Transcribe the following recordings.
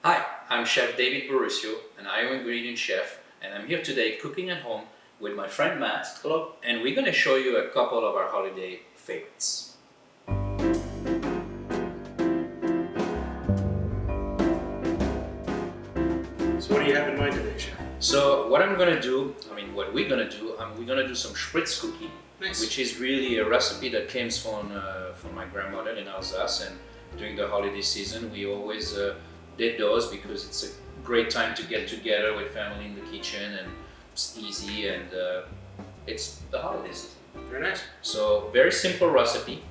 Hi, I'm Chef David Baruthio, an Iowa ingredient chef, and I'm here today cooking at home with my friend Matt. Hello. And we're going to show you a couple of our holiday favorites. So what do you have in mind today, Chef? So what we're going to do some Spritz cookie, Nice. which is really a recipe that came from my grandmother in Alsace, and during the holiday season we always did those because it's a great time to get together with family in the kitchen, and it's easy, and it's the holidays. Very nice. So very simple recipe.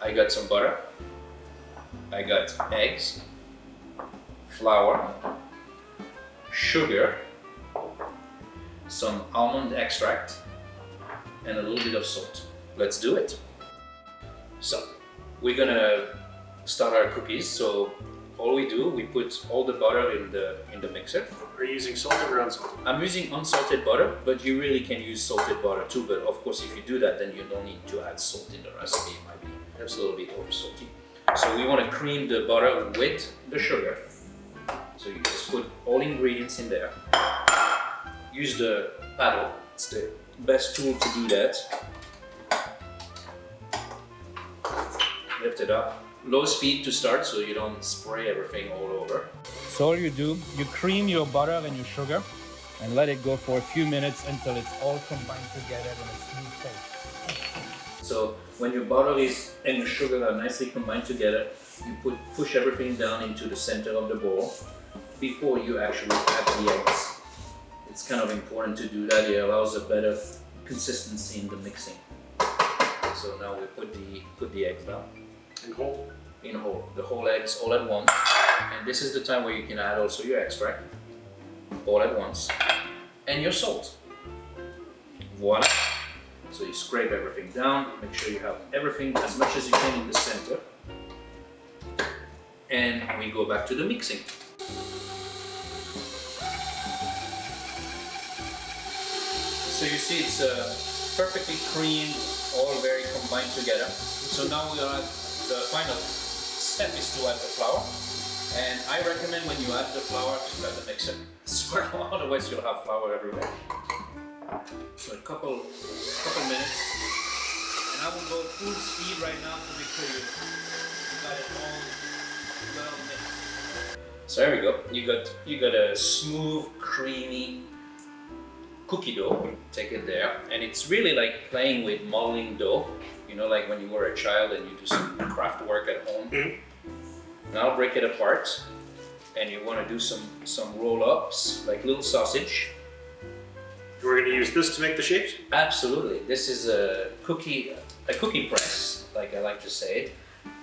I got some butter, I got eggs, flour, sugar, some almond extract, and a little bit of salt. Let's do it. So we're gonna start our cookies. So all we do, we put all the butter in the mixer. Are you using salted or unsalted? I'm using unsalted butter, but you really can use salted butter too. But of course, if you do that, then you don't need to add salt in the recipe. It might be a little bit over salty. So we want to cream the butter with the sugar. So you just put all ingredients in there. Use the paddle. It's the best tool to do that. Lift it up. Low speed to start so you don't spray everything all over. So all you do, you cream your butter and your sugar and let it go for a few minutes until it's all combined together in a smooth paste. So when your butter and your sugar are nicely combined together, you push everything down into the center of the bowl before you actually add the eggs. It's kind of important to do that. It allows a better consistency in the mixing. So now we put the eggs down. In whole, the whole eggs all at once. And this is the time where you can add also your extract all at once and your salt. Voila! So you scrape everything down, make sure you have everything as much as you can in the center, and we go back to the mixing. So you see it's perfectly creamed, all very combined together. So now we are at the final step is to add the flour, and I recommend when you add the flour to let the mixer swirl, otherwise you'll have flour everywhere. So a couple minutes, and I will go full speed right now to make sure you got it all well mixed. So there we go. You got a smooth, creamy cookie dough. Take it there, and it's really like playing with modeling dough. You know, like when you were a child and you do some craft work at home. Mm-hmm. Now break it apart, and you want to do some roll-ups, like little sausage. We're going to use this to make the shapes? Absolutely. This is a cookie press, like I like to say it,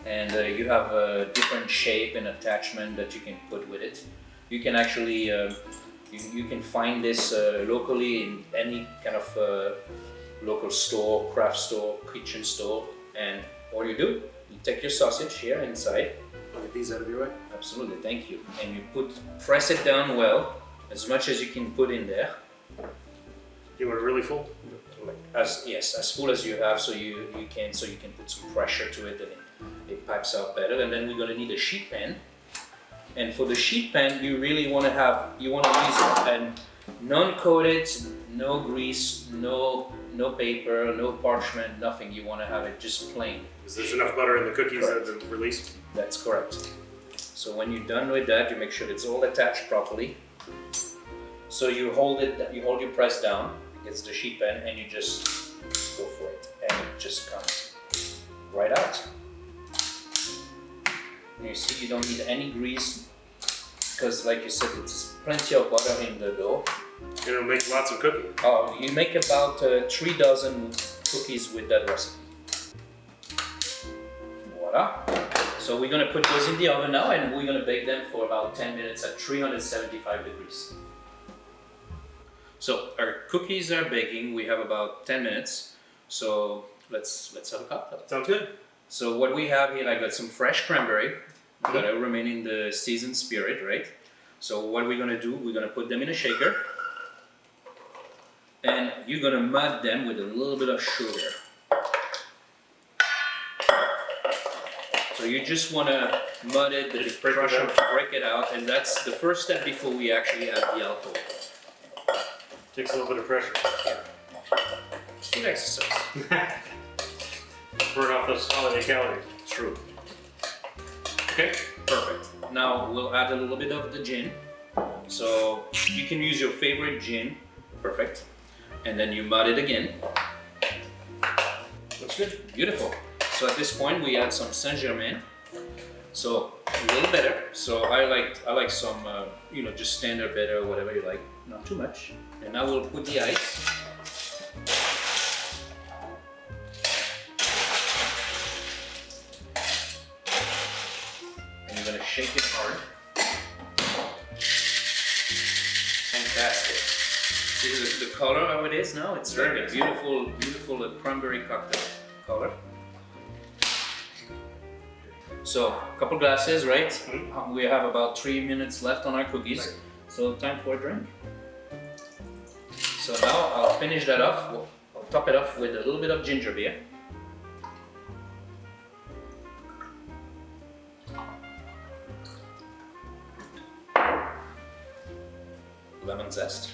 and you have a different shape and attachment that you can put with it. You can actually you can find this locally in any kind of local store, craft store, kitchen store, and all you do, you take your sausage here inside. I'll get these out of your way. Absolutely, thank you. And you press it down well, as much as you can put in there. You want it really full? As full as you have, so you can put some pressure to it, and it pipes out better. And then we're going to need a sheet pan. And for the sheet pan, you really want to use a non-coated, no grease, no paper, no parchment, nothing. You want to have it just plain. Is there enough butter in the cookies Correct. that have been released? That's correct. So when you're done with that, you make sure it's all attached properly. So you hold your press down against the sheet pan, and you just go for it, and it just comes right out. And you see you don't need any grease, because like you said, it's plenty of butter in the dough. You're going to make lots of cookies. You make about 3 dozen cookies with that recipe. Voila. So we're going to put those in the oven now, and we're going to bake them for about 10 minutes at 375 degrees. So our cookies are baking. We have about 10 minutes. So let's have a cocktail. Sounds good. So what we have here, I got some fresh cranberry that are remaining the seasoned spirit, right? So what we're going to do, we're going to put them in a shaker. And you're going to mud them with a little bit of sugar. So So you just want to mud it, the pressure, break it out, and that's the first step before we actually add the alcohol. Takes a little bit of pressure. Good exercise. Burn off those holiday calories. True. Okay. Perfect. Now we'll add a little bit of the gin. So you can use your favorite gin. Perfect. And then you mud it again. Looks good. Beautiful. So at this point we add some Saint-Germain. So a little better. So I like some, just standard better, whatever you like. Not too much. And now we'll put the ice. And you're gonna shake it hard. Fantastic. See the color how it is now? It's very beautiful, beautiful cranberry cocktail color. So a couple glasses, right? Mm-hmm. We have about 3 minutes left on our cookies. Right. So time for a drink. So now I'll finish that off. I'll top it off with a little bit of ginger beer. Lemon zest.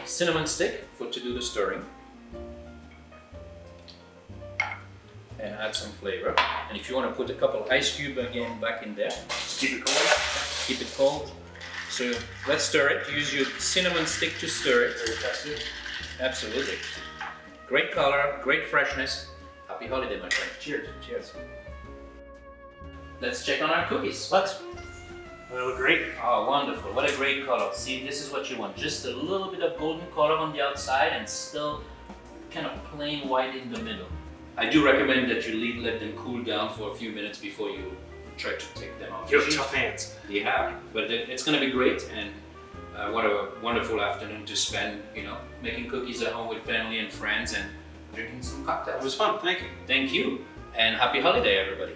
Cinnamon stick to do the stirring. And add some flavor. And if you want to put a couple ice cubes again back in there. Just keep it cold. Keep it cold. So let's stir it. Use your cinnamon stick to stir it. Very festive. Absolutely. Great color, great freshness. Happy holiday, my friend. Cheers. Cheers. Let's check on our cookies. Let's. They look great. Oh, wonderful. What a great color. See, this is what you want. Just a little bit of golden color on the outside and still kind of plain white in the middle. I do recommend that you let them cool down for a few minutes before you try to take them out. You have tough hands. Yeah, but it's going to be great, and what a wonderful afternoon to spend, making cookies at home with family and friends and drinking some cocktails. It was fun. Thank you. Thank you, and happy holiday, everybody.